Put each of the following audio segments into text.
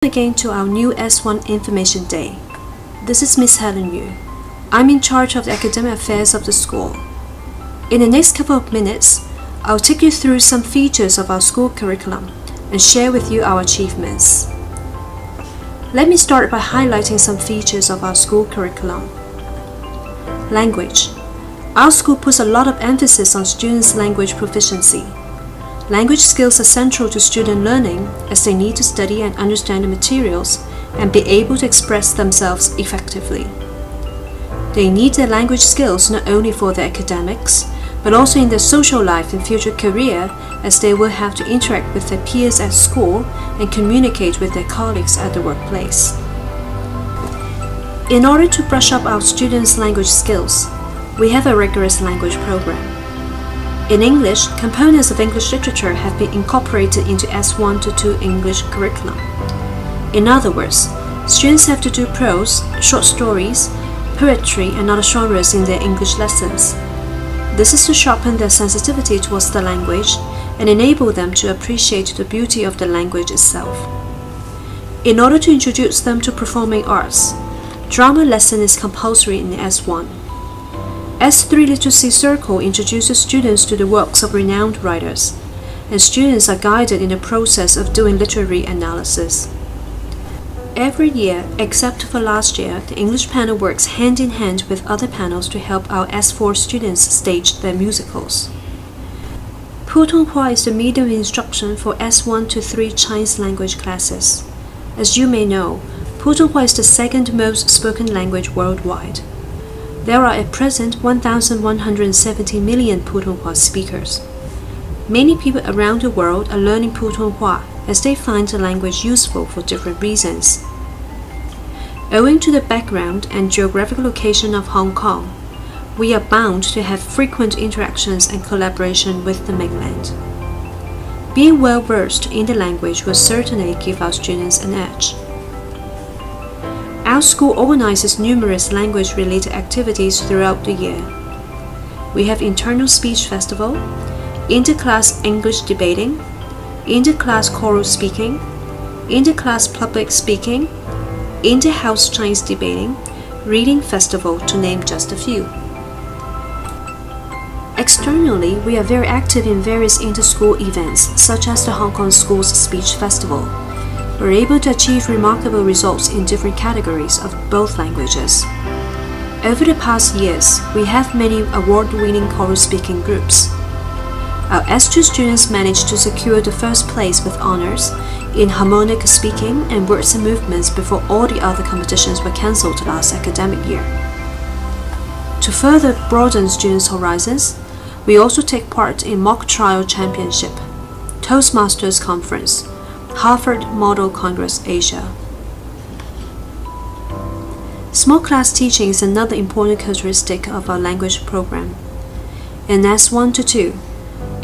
Again to our new S1 Information Day. This is Miss Helen Yu. I'm in charge of the academic affairs of the school. In the next couple of minutes, I'll take you through some features of our school curriculum and share with you our achievements. Let me start by highlighting some features of our school curriculum. Language. Our school puts a lot of emphasis on students' language proficiency. Language skills are central to student learning as they need to study and understand the materials and be able to express themselves effectively. They need their language skills not only for their academics, but also in their social life and future career, as they will have to interact with their peers at school and communicate with their colleagues at the workplace. In order to brush up our students' language skills, we have a rigorous language program. In English, components of English literature have been incorporated into S1 to 2 English curriculum. In other words, students have to do prose, short stories, poetry, and other genres in their English lessons. This is to sharpen their sensitivity towards the language and enable them to appreciate the beauty of the language itself. In order to introduce them to performing arts, drama lesson is compulsory in S1. S3 Literacy Circle introduces students to the works of renowned writers, and students are guided in the process of doing literary analysis. Every year, except for last year, the English panel works hand in hand with other panels to help our S4 students stage their musicals. 普通话 is the medium of instruction for S1 to 3 Chinese language classes. As you may know, 普通话 is the second most spoken language worldwide. There are at present 1,170 million 普通话 speakers. Many people around the world are learning 普通话as they find the language useful for different reasons. Owing to the background and geographical location of Hong Kong, we are bound to have frequent interactions and collaboration with the mainland. Being well versed in the language will certainly give our students an edge. Our school organizes numerous language-related activities throughout the year. We have internal speech festival, inter-class English debating, inter-class choral speaking, inter-class public speaking, inter-house Chinese debating, reading festival, to name just a few. Externally, we are very active in various inter-school events, such as the Hong Kong Schools Speech Festival. We're able to achieve remarkable results in different categories of both languages. Over the past years, we have many award-winning choral speaking groups. Our S2 students managed to secure the first place with honors in harmonic speaking and words and movements before all the other competitions were cancelled last academic year. To further broaden students' horizons, we also take part in mock trial championship, Toastmasters Conference, Harvard Model Congress Asia. Small class teaching is another important characteristic of our language program. In S1 to 2,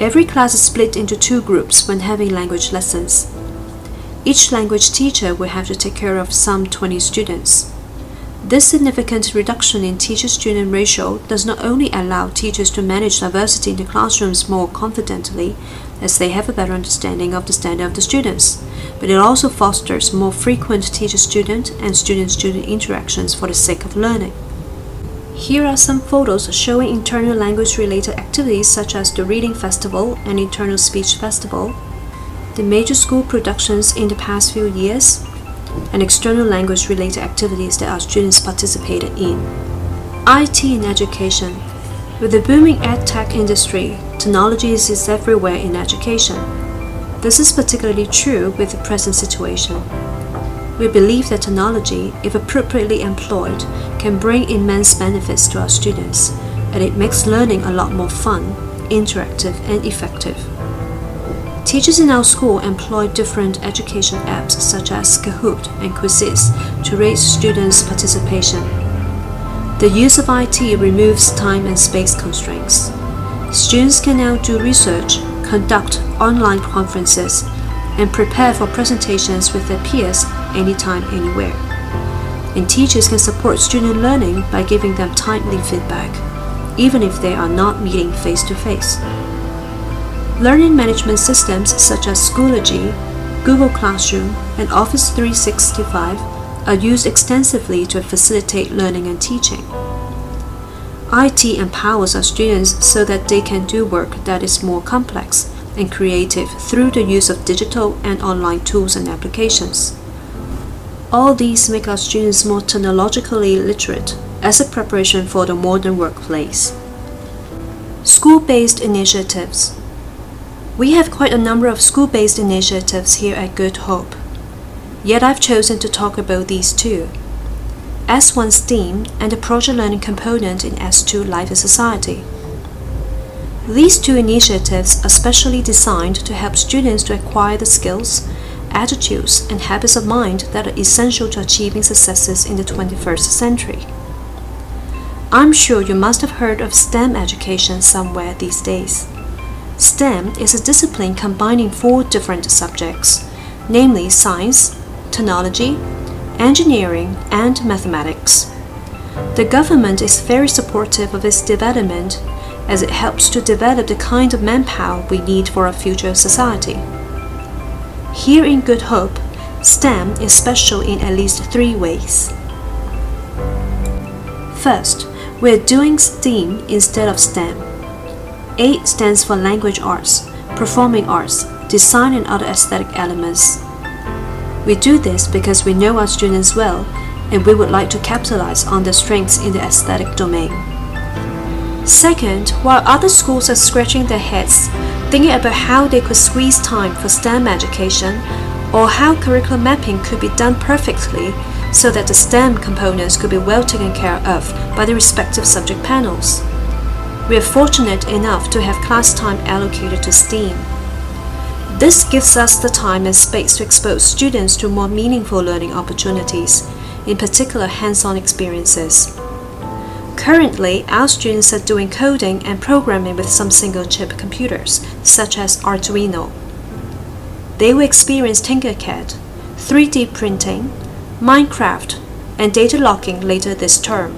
every class is split into 2 groups when having language lessons. Each language teacher will have to take care of some 20 students. This significant reduction in teacher-student ratio does not only allow teachers to manage diversity in the classrooms more confidently, as they have a better understanding of the standard of the students, but it also fosters more frequent teacher-student and student-student interactions for the sake of learning. Here are some photos showing internal language-related activities such as the Reading Festival and Internal Speech Festival, the major school productions in the past few years, and external language-related activities that our students participated in. IT in education. With the booming ed-tech industry, technology is everywhere in education. This is particularly true with the present situation. We believe that technology, if appropriately employed, can bring immense benefits to our students, and it makes learning a lot more fun, interactive, and effective. Teachers in our school employ different education apps such as Kahoot and Quizzes to raise students' participation. The use of IT removes time and space constraints. Students can now do research, conduct online conferences, and prepare for presentations with their peers anytime, anywhere. And teachers can support student learning by giving them timely feedback, even if they are not meeting face-to-face. Learning management systems such as Schoology, Google Classroom, and Office 365 are used extensively to facilitate learning and teaching. IT empowers our students so that they can do work that is more complex and creative through the use of digital and online tools and applications. All these make our students more technologically literate as a preparation for the modern workplace. School-based initiatives. We have quite a number of school-based initiatives here at Good Hope. Yet I've chosen to talk about these two: S1 STEAM and the project learning component in S2 Life and Society. These two initiatives are specially designed to help students to acquire the skills, attitudes, and habits of mind that are essential to achieving successes in the 21st century. I'm sure you must have heard of STEM education somewhere these days. STEM is a discipline combining 4 different subjects, namely science, technology, engineering, and mathematics. The government is very supportive of its development as it helps to develop the kind of manpower we need for our future society. Here in Good Hope, STEM is special in at least 3 ways. First, we're doing STEAM instead of STEM. A stands for language arts, performing arts, design, and other aesthetic elements. We do this because we know our students well, and we would like to capitalize on their strengths in the aesthetic domain. Second, while other schools are scratching their heads, thinking about how they could squeeze time for STEM education, or how curriculum mapping could be done perfectly so that the STEM components could be well taken care of by the respective subject panels, we are fortunate enough to have class time allocated to STEAM. This gives us the time and space to expose students to more meaningful learning opportunities, in particular hands-on experiences. Currently, our students are doing coding and programming with some single-chip computers, such as Arduino. They will experience Tinkercad, 3D printing, Minecraft, and data logging later this term.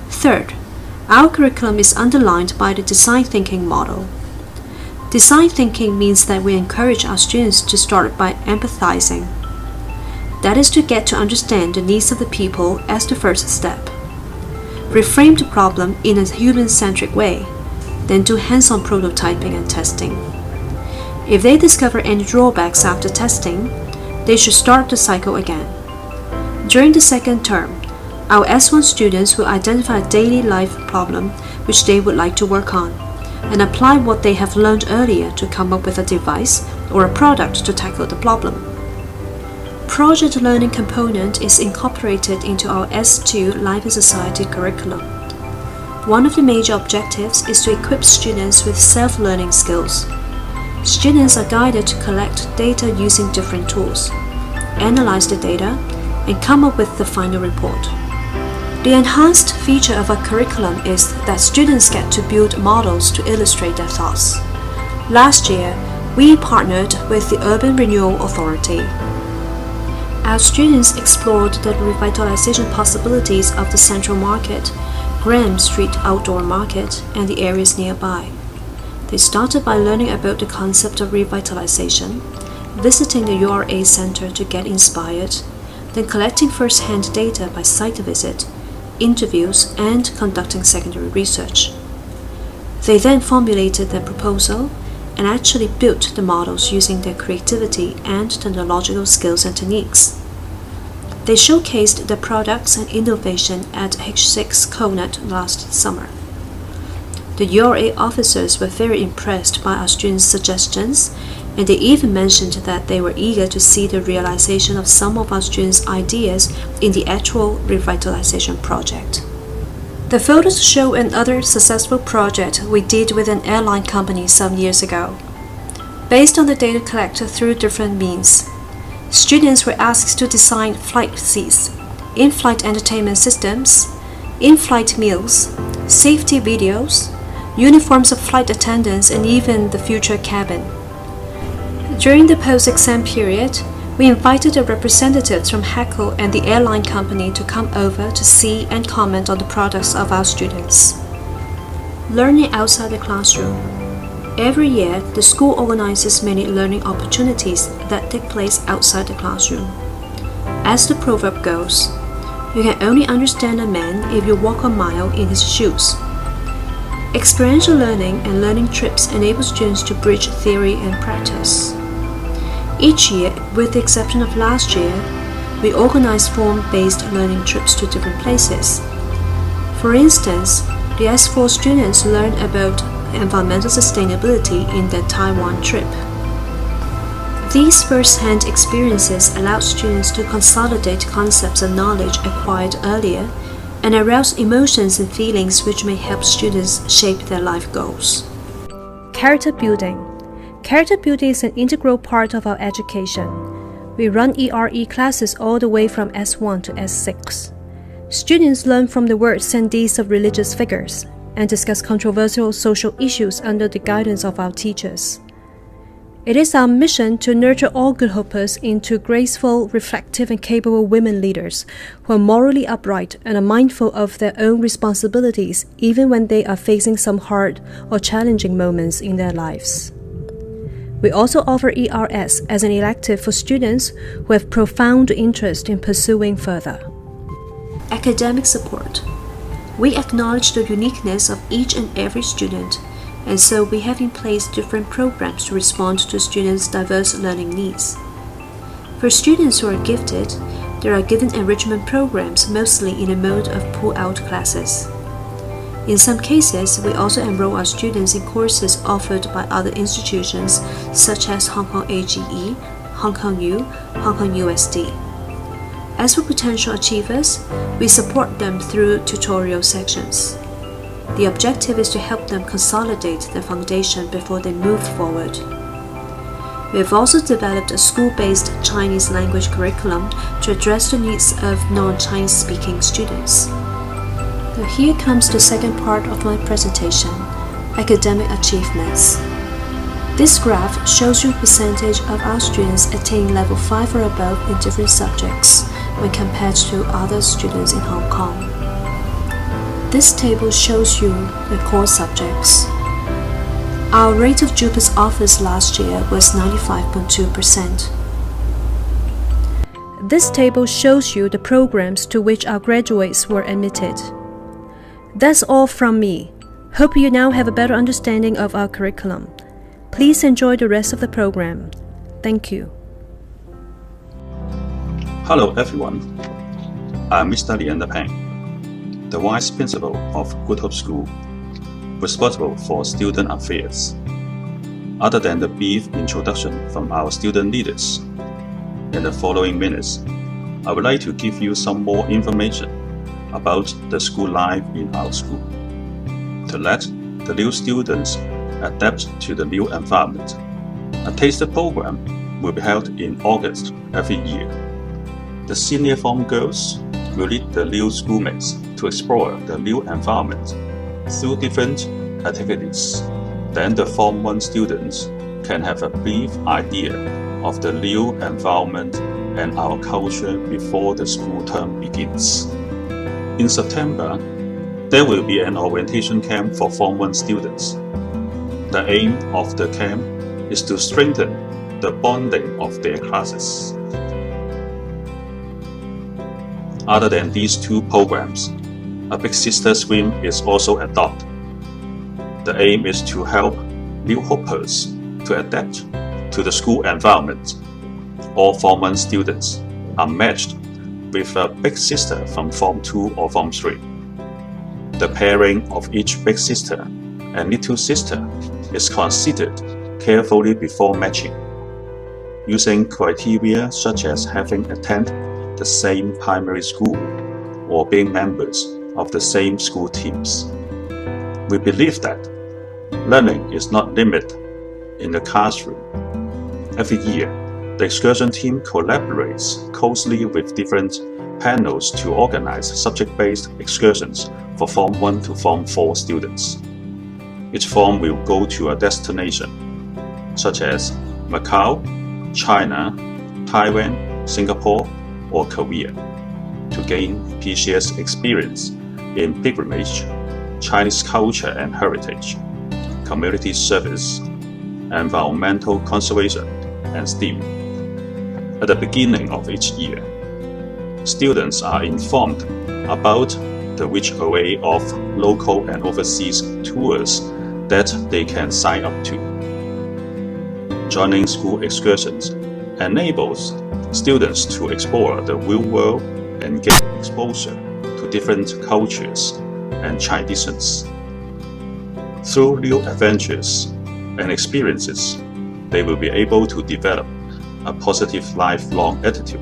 Third, our curriculum is underlined by the design thinking model. Design thinking means that we encourage our students to start by empathizing. That is to get to understand the needs of the people as the first step. Reframe the problem in a human-centric way, then do hands-on prototyping and testing. If they discover any drawbacks after testing, they should start the cycle again. During the second term, our S1 students will identify a daily life problem which they would like to work on, and apply what they have learned earlier to come up with a device or a product to tackle the problem. Project learning component is incorporated into our S2 Life and Society curriculum. One of the major objectives is to equip students with self-learning skills. Students are guided to collect data using different tools, analyze the data, and come up with the final report. The enhanced feature of our curriculum is that students get to build models to illustrate their thoughts. Last year, we partnered with the Urban Renewal Authority. Our students explored the revitalization possibilities of the Central Market, Graham Street Outdoor Market, and the areas nearby. They started by learning about the concept of revitalization, visiting the URA Center to get inspired, then collecting first-hand data by site visit, interviews, and conducting secondary research. They then formulated their proposal and actually built the models using their creativity and technological skills and techniques. They showcased their products and innovation at H6 CONET last summer. The URA officers were very impressed by our students' suggestions, and they even mentioned that they were eager to see the realization of some of our students' ideas in the actual revitalization project. The photos show another successful project we did with an airline company some years ago. Based on the data collected through different means, students were asked to design flight seats, in-flight entertainment systems, in-flight meals, safety videos, uniforms of flight attendants, and even the future cabin. During the post-exam period, we invited the representatives from HECL and the airline company to come over to see and comment on the products of our students. Learning outside the classroom. Every year, the school organizes many learning opportunities that take place outside the classroom. As the proverb goes, you can only understand a man if you walk a mile in his shoes. Experiential learning and learning trips enable students to bridge theory and practice. Each year, with the exception of last year, we organize form-based learning trips to different places. For instance, the S4 students learned about environmental sustainability in their Taiwan trip. These first-hand experiences allow students to consolidate concepts and knowledge acquired earlier and arouse emotions and feelings which may help students shape their life goals. Character building. Character building is an integral part of our education. We run ERE classes all the way from S1 to S6. Students learn from the words and deeds of religious figures and discuss controversial social issues under the guidance of our teachers. It is our mission to nurture all good hopers into graceful, reflective, and capable women leaders who are morally upright and are mindful of their own responsibilities even when they are facing some hard or challenging moments in their lives. We also offer ERS as an elective for students who have profound interest in pursuing further. Academic support. We acknowledge the uniqueness of each and every student, and so we have in place different programs to respond to students' diverse learning needs. For students who are gifted, there are given enrichment programs mostly in a mode of pull-out classes. In some cases, we also enroll our students in courses offered by other institutions such as Hong Kong AGE, Hong Kong U, Hong Kong USD. As for potential achievers, we support them through tutorial sections. The objective is to help them consolidate their foundation before they move forward. We have also developed a school-based Chinese language curriculum to address the needs of non-Chinese speaking students. Now here comes the second part of my presentation, academic achievements. This graph shows you the percentage of our students attaining level 5 or above in different subjects when compared to other students in Hong Kong. This table shows you the core subjects. Our rate of JUPAS offers last year was 95.2%. This table shows you the programs to which our graduates were admitted. That's all from me. Hope you now have a better understanding of our curriculum. Please enjoy the rest of the program. Thank you. Hello everyone. I'm Mr. Lian Peng, the Vice Principal of Good Hope School, responsible for student affairs. Other than the brief introduction from our student leaders, in the following minutes, I would like to give you some more information about the school life in our school. To let the new students adapt to the new environment, a taster program will be held in August every year. The senior form girls will lead the new schoolmates to explore the new environment through different activities. Then the Form 1 students can have a brief idea of the new environment and our culture before the school term begins. In September, there will be an orientation camp for Form 1 students. The aim of the camp is to strengthen the bonding of their classes. Other than these two programs, a Big Sister Swim is also adopted. The aim is to help new hopers to adapt to the school environment. All Form 1 students are matched with a Big Sister from Form 2 or Form 3. The pairing of each Big Sister and Little Sister is considered carefully before matching, using criteria such as having attended the same primary school or being members of the same school teams. We believe that learning is not limited in the classroom. Every year, the excursion team collaborates closely with different panels to organize subject-based excursions for Form 1 to Form 4 students. Each form will go to a destination, such as Macau, China, Taiwan, Singapore, or Korea, to gain precious experience in pilgrimage, Chinese culture and heritage, community service, environmental conservation, and STEAM. At the beginning of each year, students are informed about the rich array of local and overseas tours that they can sign up to. Joining school excursions enables students to explore the real world and get exposure to different cultures and traditions. Through new adventures and experiences, they will be able to develop a positive lifelong attitude.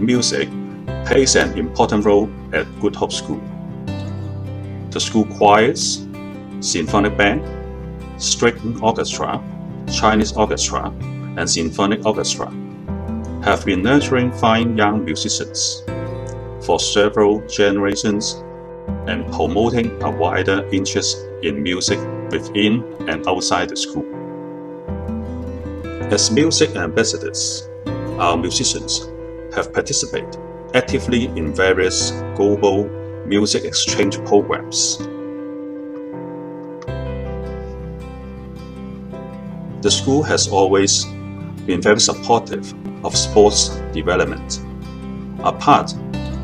Music plays an important role at Good Hope School. The school choirs, symphonic band, string orchestra, Chinese orchestra, and symphonic orchestra have been nurturing fine young musicians for several generations and promoting a wider interest in music within and outside the school. As music ambassadors, our musicians have participated actively in various global music exchange programs. The school has always been very supportive of sports development. Apart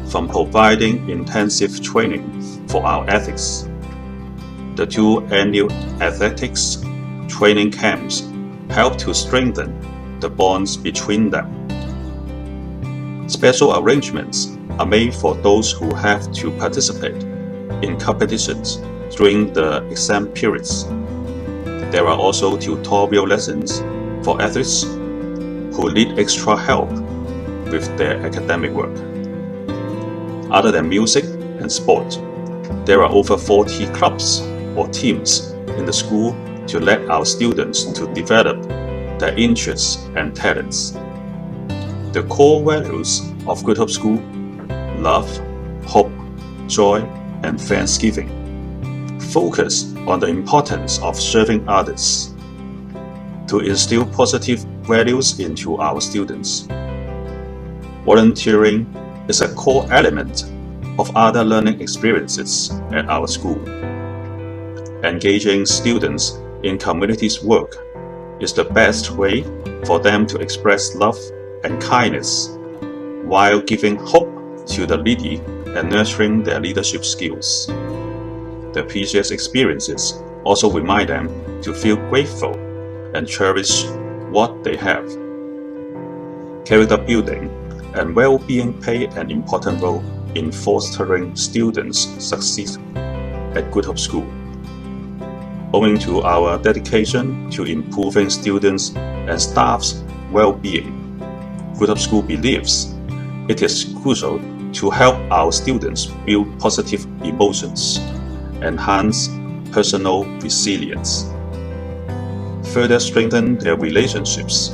from providing intensive training for our athletes, the 2 annual athletics training camps help to strengthen the bonds between them. Special arrangements are made for those who have to participate in competitions during the exam periods. There are also tutorial lessons for athletes who need extra help with their academic work. Other than music and sport, there are over 40 clubs or teams in the school to let our students to develop their interests and talents. The core values of Good Hope School: love, hope, joy, and thanksgiving focus on the importance of serving others. To instill positive values into our students, volunteering is a core element of other learning experiences at our school. Engaging students in communities work is the best way for them to express love and kindness while giving hope to the needy and nurturing their leadership skills. The previous experiences also remind them to feel grateful and cherish what they have. Character building and well-being play an important role in fostering students' success at Good Hope School. Owing to our dedication to improving students' and staff's well-being, Good Hope School believes it is crucial to help our students build positive emotions, enhance personal resilience, further strengthen their relationships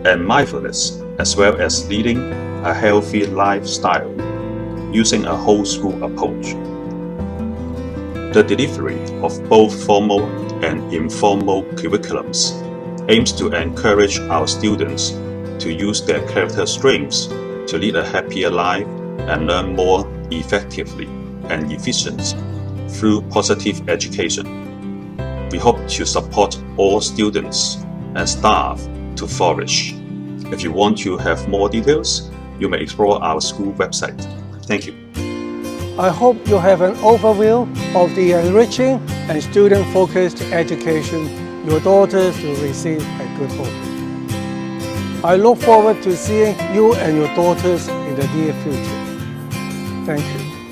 and mindfulness, as well as leading a healthy lifestyle using a whole school approach. The delivery of both formal and informal curriculums aims to encourage our students to use their character strengths to lead a happier life and learn more effectively and efficiently through positive education. We hope to support all students and staff to flourish. If you want to have more details, you may explore our school website. Thank you. I hope you have an overview of the enriching and student-focused education your daughters will receive at Good Hope. I look forward to seeing you and your daughters in the near future. Thank you.